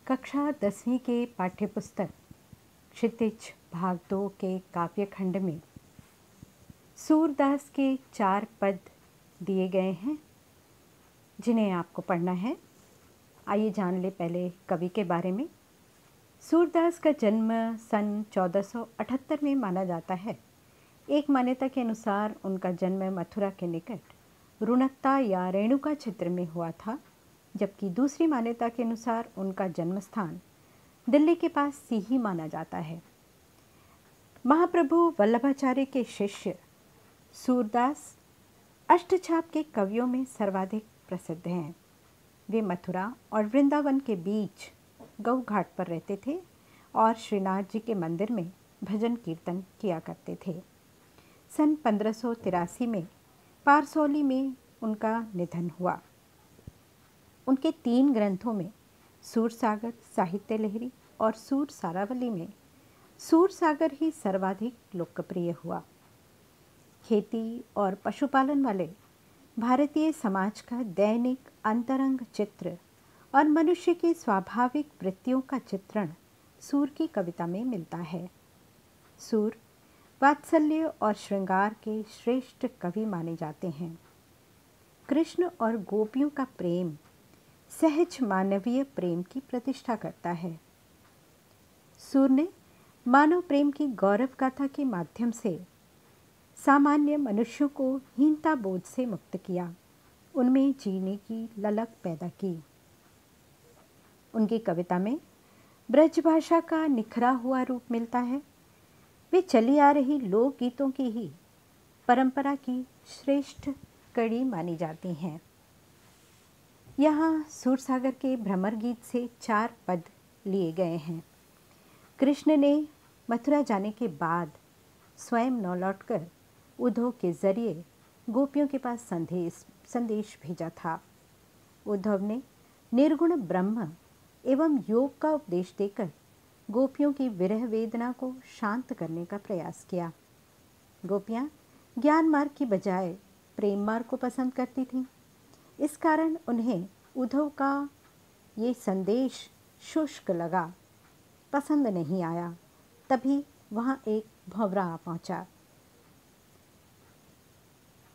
कक्षा 10वीं के पाठ्यपुस्तक क्षितिज भाग 2 के काव्यखंड में सूरदास के 4 पद दिए गए हैं जिन्हें आपको पढ़ना है। आइए जान ले पहले कवि के बारे में। सूरदास का जन्म सन 1478 में माना जाता है। एक मान्यता के अनुसार उनका जन्म मथुरा के निकट रुणकता या रेणुका क्षेत्र में हुआ था, जबकि दूसरी मान्यता के अनुसार उनका जन्म स्थान दिल्ली के पास सीही माना जाता है। महाप्रभु वल्लभाचार्य के शिष्य सूरदास अष्टछाप के कवियों में सर्वाधिक प्रसिद्ध हैं। वे मथुरा और वृंदावन के बीच गौ घाट पर रहते थे और श्रीनाथ जी के मंदिर में भजन कीर्तन किया करते थे। सन 1583 में पारसौली में उनका निधन हुआ। उनके 3 ग्रंथों में सूरसागर, साहित्य लहरी और सूर सारावली में सूरसागर ही सर्वाधिक लोकप्रिय हुआ। खेती और पशुपालन वाले भारतीय समाज का दैनिक अंतरंग चित्र और मनुष्य की स्वाभाविक वृत्तियों का चित्रण सूर की कविता में मिलता है। सूर वात्सल्य और श्रृंगार के श्रेष्ठ कवि माने जाते हैं। कृष्ण और गोपियों का प्रेम सहज मानवीय प्रेम की प्रतिष्ठा करता है। सूर ने मानव प्रेम की गौरव गाथा के माध्यम से सामान्य मनुष्यों को हीनता बोध से मुक्त किया, उनमें जीने की ललक पैदा की। उनकी कविता में ब्रज भाषा का निखरा हुआ रूप मिलता है। वे चली आ रही लोकगीतों की ही परंपरा की श्रेष्ठ कड़ी मानी जाती हैं। यहाँ सूरसागर के भ्रमर गीत से 4 पद लिए गए हैं। कृष्ण ने मथुरा जाने के बाद स्वयं न लौटकर उद्धव के जरिए गोपियों के पास संदेश भेजा था। उद्धव ने निर्गुण ब्रह्म एवं योग का उपदेश देकर गोपियों की विरह वेदना को शांत करने का प्रयास किया। गोपियाँ ज्ञान मार्ग की बजाय प्रेम मार्ग को पसंद करती थीं। इस कारण उन्हें उद्धव का ये संदेश शुष्क लगा, पसंद नहीं आया। तभी वहाँ एक भंवरा आ पहुँचा।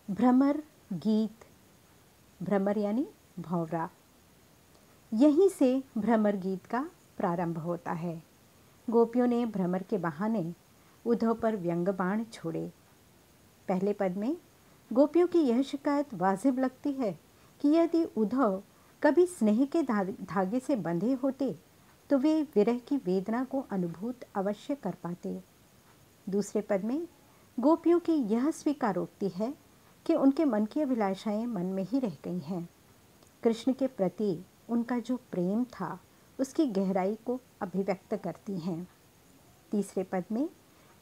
भ्रमर गीत, भ्रमर यानी भंवरा, यहीं से भ्रमर गीत का प्रारंभ होता है। गोपियों ने भ्रमर के बहाने उद्धव पर व्यंग बाण छोड़े। पहले पद में गोपियों की यह शिकायत वाजिब लगती है कि यदि उद्धव कभी स्नेह के धागे से बंधे होते तो वे विरह की वेदना को अनुभूत अवश्य कर पाते। दूसरे पद में गोपियों की यह स्वीकारोक्ति है कि उनके मन की अभिलाषाएं मन में ही रह गई हैं। कृष्ण के प्रति उनका जो प्रेम था उसकी गहराई को अभिव्यक्त करती हैं। तीसरे पद में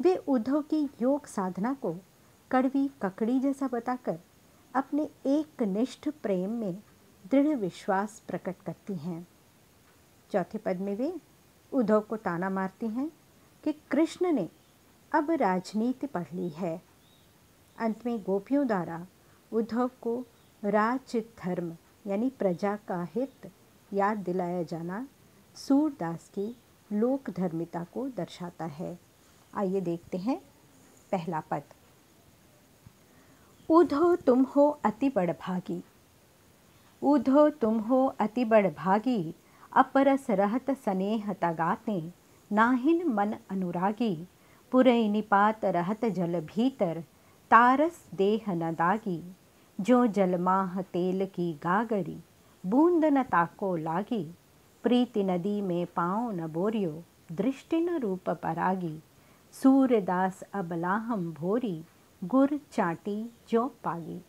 वे उद्धव की योग साधना को कड़वी ककड़ी जैसा बताकर अपने एक निष्ठ प्रेम में दृढ़ विश्वास प्रकट करती हैं। चौथे पद में वे उद्धव को ताना मारती हैं कि कृष्ण ने अब राजनीति पढ़ ली है। अंत में गोपियों द्वारा उद्धव को राज धर्म यानी प्रजा का हित याद दिलाया जाना सूरदास की लोक धर्मिता को दर्शाता है। आइए देखते हैं पहला पद। उद्धव तुम हो अति बड़भागी, उद्धव तुम हो अति बड़भागी, अपरस रहत स्नेह तगाते, नाहिन मन अनुरागी, पुरई निपात रहत जल भीतर, तारस देह न दागी, जो जलमाह तेल की गागरी, बूंद न ताको लागी, प्रीति नदी में पाँव न बोरियो, दृष्टि न रूप परागी, सूर्यदास अबलाहम भोरी, गुर चाटी जो पागी।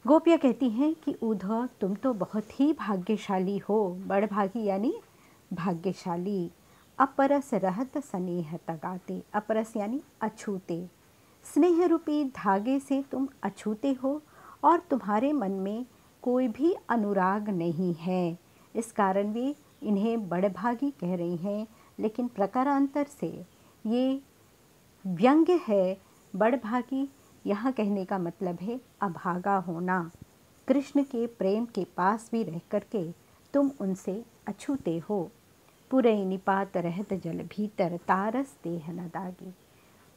गोपियाँ कहती हैं कि उद्धव तुम तो बहुत ही भाग्यशाली हो, बड़भागी यानी भाग्यशाली। अपरस रहत स्नेह तगाते, अपरस यानी अछूते, स्नेह रूपी धागे से तुम अछूते हो और तुम्हारे मन में कोई भी अनुराग नहीं है। इस कारण वे इन्हें बड़भागी कह रही हैं, लेकिन प्रकारांतर से ये व्यंग्य है। बड़भागी यहाँ कहने का मतलब है अभागा होना। कृष्ण के प्रेम के पास भी रह करके तुम उनसे अछूते हो। पुरई निपात रहत जल भीतर, तारस देह न दागी।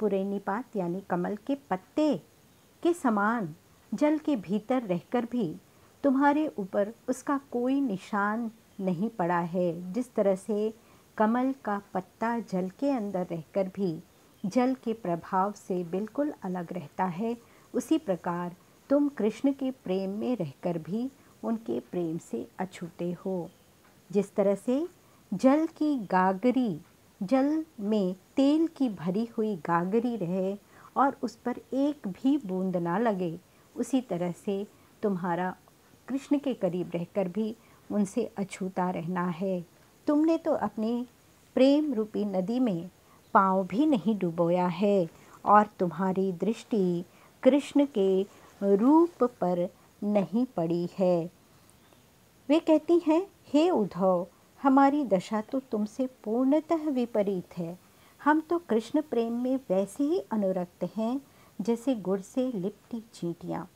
पुरई निपात यानी कमल के पत्ते के समान जल के भीतर रहकर भी तुम्हारे ऊपर उसका कोई निशान नहीं पड़ा है। जिस तरह से कमल का पत्ता जल के अंदर रहकर भी जल के प्रभाव से बिल्कुल अलग रहता है, उसी प्रकार तुम कृष्ण के प्रेम में रहकर भी उनके प्रेम से अछूते हो। जिस तरह से जल की गागरी, जल में तेल की भरी हुई गागरी रहे और उस पर एक भी बूंद ना लगे, उसी तरह से तुम्हारा कृष्ण के करीब रहकर भी उनसे अछूता रहना है। तुमने तो अपनी प्रेम रूपी नदी में पाँव भी नहीं डुबोया है और तुम्हारी दृष्टि कृष्ण के रूप पर नहीं पड़ी है। वे कहती हैं, हे उद्धव, हमारी दशा तो तुमसे पूर्णतः विपरीत है। हम तो कृष्ण प्रेम में वैसे ही अनुरक्त हैं जैसे गुड़ से लिपटी चींटियाँ।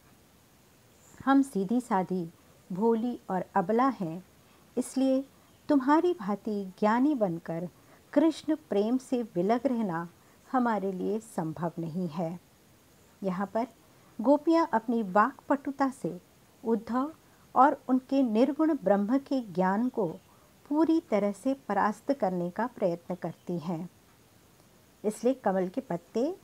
हम सीधी सादी, भोली और अबला हैं, इसलिए तुम्हारी भांति ज्ञानी बनकर कृष्ण प्रेम से विलग रहना हमारे लिए संभव नहीं है। यहाँ पर गोपियाँ अपनी वाक्पटुता से उद्धव और उनके निर्गुण ब्रह्म के ज्ञान को पूरी तरह से परास्त करने का प्रयत्न करती हैं। इसलिए कमल के पत्ते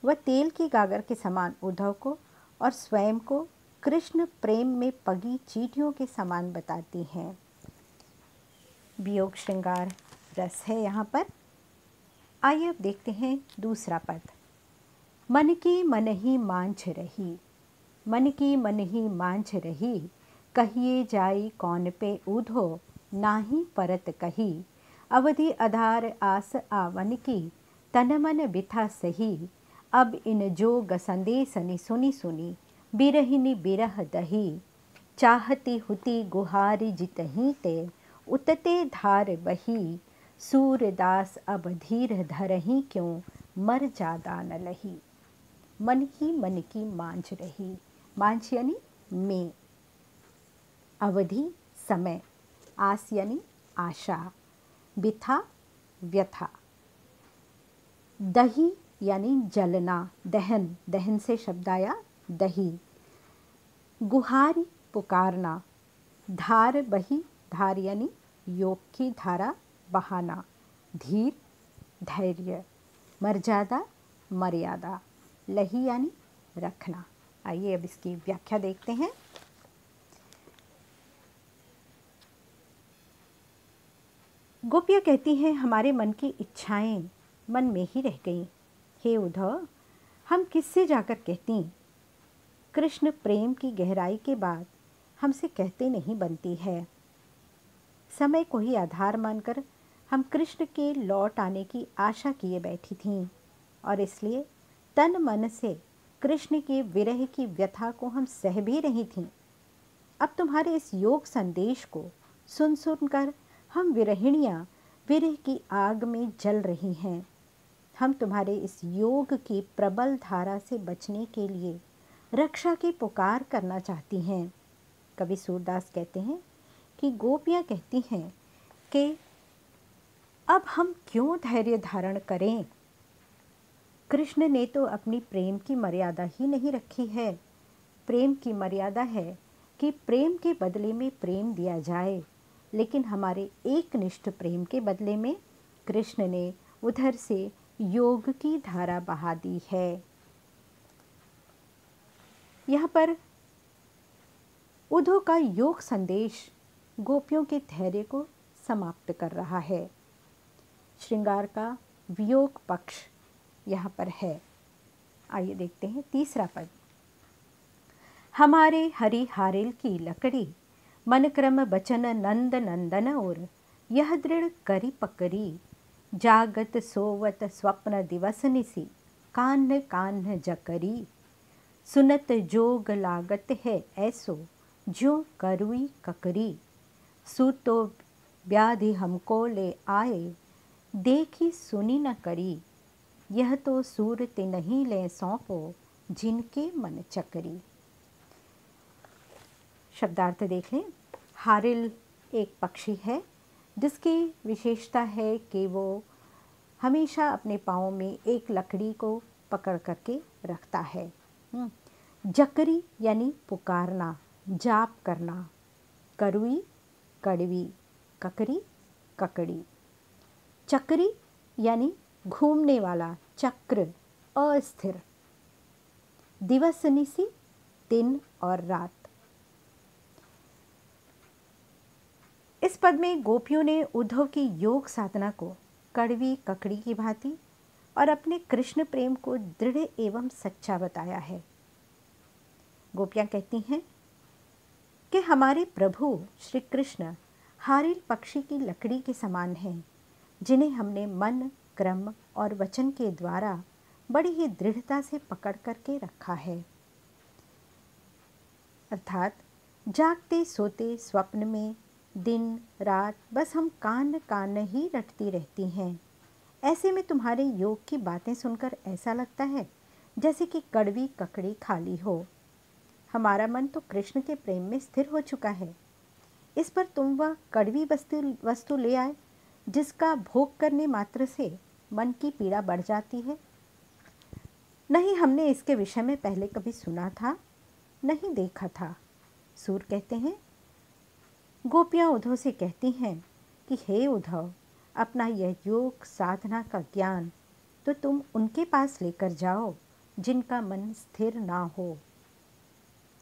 व तेल की गागर के समान उद्धव को और स्वयं को कृष्ण प्रेम में पगी चींटियों के समान बताती हैं। वियोग श्रृंगार रस है यहाँ पर। आइए अब देखते हैं दूसरा पद। मन की मन ही मांझ रही, मन की मन ही मांझ रही, कहिए जाई कौन पे ऊधो, नाही परत कही। अवधि आधार आस आवन की, तन मन बिथा सही। अब इन जोग संदेसनि सुनी सुनी, बिरहिनी बिरह दही। चाहती हुती गुहारी जितही ते, उतते धार बही। सूरदास अब धीर धरही क्यों, मर जादा न लही। मन ही मन की मांझ रही, मांझ यानी में, अवधि समय, आस यानी आशा, बिथा व्यथा, दही यानी जलना, दहन, दहन से शब्द आया दही। गुहारी पुकारना, धार बही, धार यानी योग की धारा बहाना, धीर धैर्य, मर्यादा मर्यादा, लही यानी रखना। आइए अब इसकी व्याख्या देखते हैं। गोपियाँ कहती हैं, हमारे मन की इच्छाएं मन में ही रह गईं। हे उद्धव, हम किससे जाकर कहती? कृष्ण प्रेम की गहराई के बाद हमसे कहते नहीं बनती है। समय को ही आधार मानकर हम कृष्ण के लौट आने की आशा किए बैठी थीं और इसलिए तन मन से कृष्ण के विरह की व्यथा को हम सह भी रही थीं। अब तुम्हारे इस योग संदेश को सुन सुनकर हम विरहिणियाँ विरह की आग में जल रही हैं। हम तुम्हारे इस योग की प्रबल धारा से बचने के लिए रक्षा की पुकार करना चाहती हैं। कवि सूरदास कहते हैं कि गोपियाँ कहती हैं कि अब हम क्यों धैर्य धारण करें? कृष्ण ने तो अपनी प्रेम की मर्यादा ही नहीं रखी है। प्रेम की मर्यादा है कि प्रेम के बदले में प्रेम दिया जाए, लेकिन हमारे एकनिष्ठ प्रेम के बदले में कृष्ण ने उधर से योग की धारा बहा दी है। यहाँ पर उद्धव का योग संदेश गोपियों के धैर्य को समाप्त कर रहा है। श्रृंगार का वियोग पक्ष यहाँ पर है। आइए देखते हैं तीसरा पद। हमारे हरि हारिल की लकड़ी, मन क्रम बचन नंद नंदन और, यह दृढ़ करी पकड़ी। जागत सोवत स्वप्न दिवस निसी, कान्ह कान्ह जकरी। सुनत जोग लागत है ऐसो, ज्यों करुई ककरी। सूतो व्याधि हमको ले आए, देखी सुनी न करी। यह तो सूरत नहीं ले सौंपो, जिनके मन चकरी। शब्दार्थ देख लें। हारिल एक पक्षी है जिसकी विशेषता है कि वो हमेशा अपने पाँव में एक लकड़ी को पकड़ करके रखता है। जकरी यानी पुकारना, जाप करना। करुई, कड़वी। ककरी, ककड़ी। चक्री यानी घूमने वाला, चक्र, अस्थिर। दिवस निसी, दिन और रात। इस पद में गोपियों ने उद्धव की योग साधना को कड़वी ककड़ी की भांति और अपने कृष्ण प्रेम को दृढ़ एवं सच्चा बताया है। गोपियां कहती हैं कि हमारे प्रभु श्री कृष्ण हारिल पक्षी की लकड़ी के समान हैं, जिन्हें हमने मन, क्रम और वचन के द्वारा बड़ी ही दृढ़ता से पकड़ करके रखा है। अर्थात जागते सोते स्वप्न में दिन रात बस हम कान कान ही रटती रहती हैं। ऐसे में तुम्हारे योग की बातें सुनकर ऐसा लगता है जैसे कि कड़वी ककड़ी खाली हो। हमारा मन तो कृष्ण के प्रेम में स्थिर हो चुका है। इस पर तुम वह कड़वी वस्तु ले आए जिसका भोग करने मात्र से मन की पीड़ा बढ़ जाती है। नहीं हमने इसके विषय में पहले कभी सुना था, नहीं देखा था। सूर कहते हैं। गोपियाँ उद्धव से कहती हैं कि हे उद्धव, अपना यह योग साधना का ज्ञान तो तुम उनके पास लेकर जाओ जिनका मन स्थिर ना हो।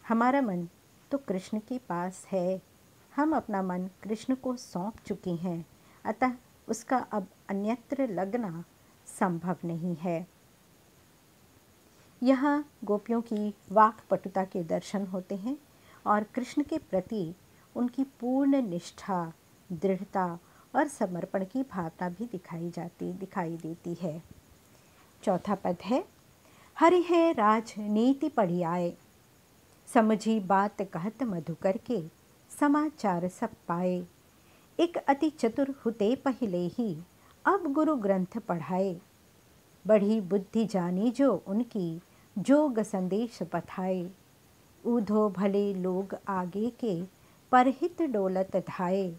हमारा मन तो कृष्ण के पास है। हम अपना मन कृष्ण को सौंप चुकी हैं, अतः उसका अब अन्यत्र लगना संभव नहीं है। यहाँ गोपियों की वाक्पटुता के दर्शन होते हैं और कृष्ण के प्रति उनकी पूर्ण निष्ठा, दृढ़ता और समर्पण की भावना भी दिखाई देती है। चौथा पद है, हरि है राजनीति पढ़ी आए, समझी बात कहत मधुकर के, समाचार सब पाए। एक अति चतुर हुते पहले ही, अब गुरु ग्रंथ पढ़ाए। बढ़ी बुद्धि जानी जो उनकी, जोग संदेश पठाए। ऊधो भले लोग आगे के, परहित डोलत धाये।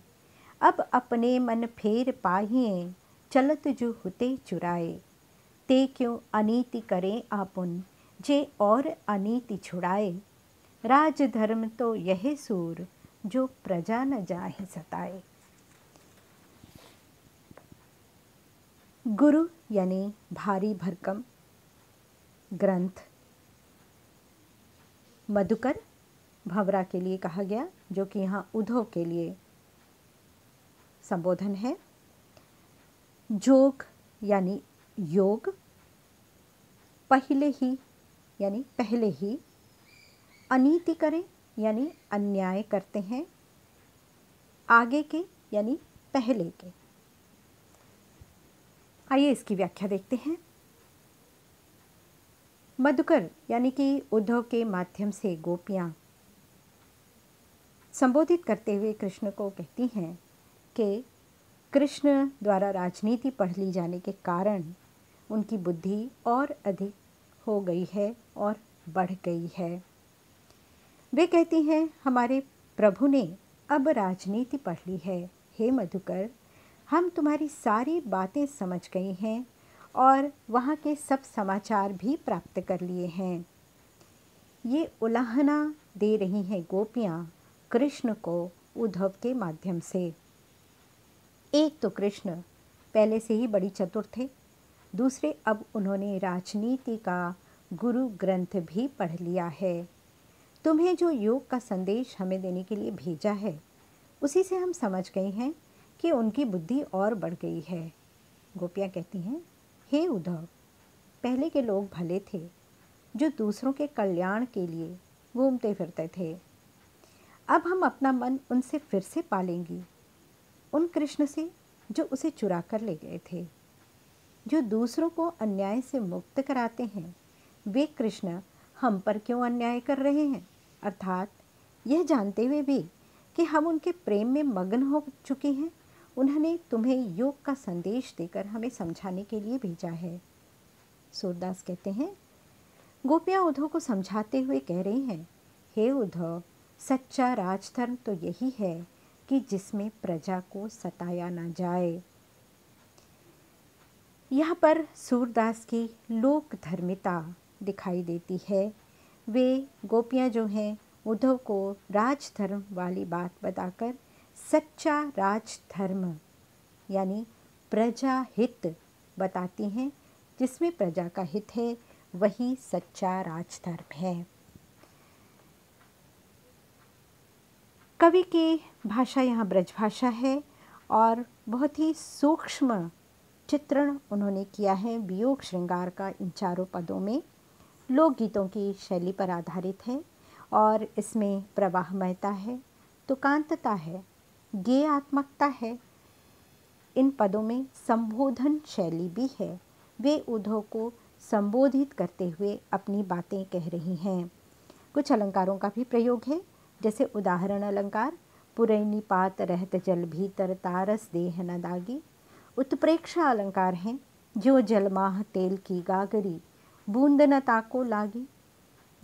अब अपने मन फेर पाहिए, चलत जो हुते चुराए। ते क्यों अनीति करें आपुन, जे और अनीति छुड़ाए। राज धर्म तो यह सूर, जो प्रजा न जाहि सताए। गुरु यानी भारी भरकम ग्रंथ। मधुकर भंवरा के लिए कहा गया, जो कि यहाँ उद्धव के लिए संबोधन है। जोग यानी योग। पहले ही यानी पहले ही। अनीति करें यानी अन्याय करते हैं। आगे के यानी पहले के। आइए इसकी व्याख्या देखते हैं। मधुकर यानी कि उद्धव के माध्यम से गोपियाँ संबोधित करते हुए कृष्ण को कहती हैं कि कृष्ण द्वारा राजनीति पढ़ ली जाने के कारण उनकी बुद्धि और अधिक हो गई है और बढ़ गई है। वे कहती हैं हमारे प्रभु ने अब राजनीति पढ़ ली है। हे मधुकर, हम तुम्हारी सारी बातें समझ गई हैं और वहाँ के सब समाचार भी प्राप्त कर लिए हैं। ये उलाहना दे रही हैं गोपियाँ कृष्ण को उद्धव के माध्यम से। एक तो कृष्ण पहले से ही बड़ी चतुर थे, दूसरे अब उन्होंने राजनीति का गुरु ग्रंथ भी पढ़ लिया है। तुम्हें जो योग का संदेश हमें देने के लिए भेजा है, उसी से हम समझ गए हैं कि उनकी बुद्धि और बढ़ गई है। गोपियाँ कहती हैं, हे उद्धव, पहले के लोग भले थे, जो दूसरों के कल्याण के लिए घूमते फिरते थे। अब हम अपना मन उनसे फिर से पालेंगी, उन कृष्ण से जो उसे चुरा कर ले गए थे। जो दूसरों को अन्याय से मुक्त कराते हैं, वे कृष्ण हम पर क्यों अन्याय कर रहे हैं? अर्थात यह जानते हुए भी कि हम उनके प्रेम में मग्न हो चुके हैं, उन्होंने तुम्हें योग का संदेश देकर हमें समझाने के लिए भेजा है। सूरदास कहते हैं, गोपियाँ उद्धव को समझाते हुए कह रही हैं, हे उद्धव, सच्चा राजधर्म तो यही है कि जिसमें प्रजा को सताया न जाए। यहाँ पर सूरदास की लोक धर्मिता दिखाई देती है। वे गोपियाँ जो हैं उद्धव को राजधर्म वाली बात बताकर सच्चा राजधर्म यानी प्रजा हित बताती हैं। जिसमें प्रजा का हित है वही सच्चा राजधर्म है। कवि की भाषा यहाँ ब्रजभाषा है और बहुत ही सूक्ष्म चित्रण उन्होंने किया है वियोग श्रृंगार का इन चारों पदों में। लोकगीतों की शैली पर आधारित है और इसमें प्रवाहमयता है, तुकांतता है, गेयात्मकता है। इन पदों में संबोधन शैली भी है। वे उद्धव को संबोधित करते हुए अपनी बातें कह रही हैं। कुछ अलंकारों का भी प्रयोग है, जैसे उदाहरण अलंकार पुरैनी पात रहत जल भीतर तारस देह न दागी। उत्प्रेक्षा अलंकार हैं, जो जलमाह तेल की गागरी बूंद न ताको लागी।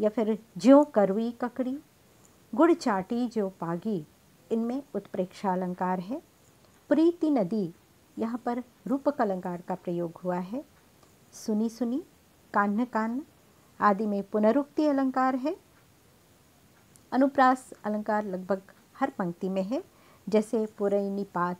या फिर ज्यों करवी ककड़ी गुड़ चाटी जो पागी, इनमें उत्प्रेक्षा अलंकार है। प्रीति नदी, यहाँ पर रूपक अलंकार का प्रयोग हुआ है। सुनी सुनी, कान्ह कान्ह आदि में पुनरुक्ति अलंकार है। अनुप्रास अलंकार लगभग हर पंक्ति में है, जैसे पुरैनी पात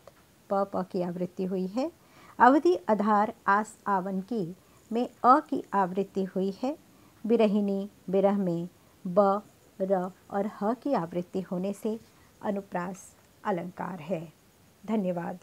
प की आवृत्ति हुई है। अवधि आधार आस आवन की में अ की आवृत्ति हुई है। बिरहिनी बिरह में ब र और ह की आवृत्ति होने से अनुप्रास अलंकार है। धन्यवाद।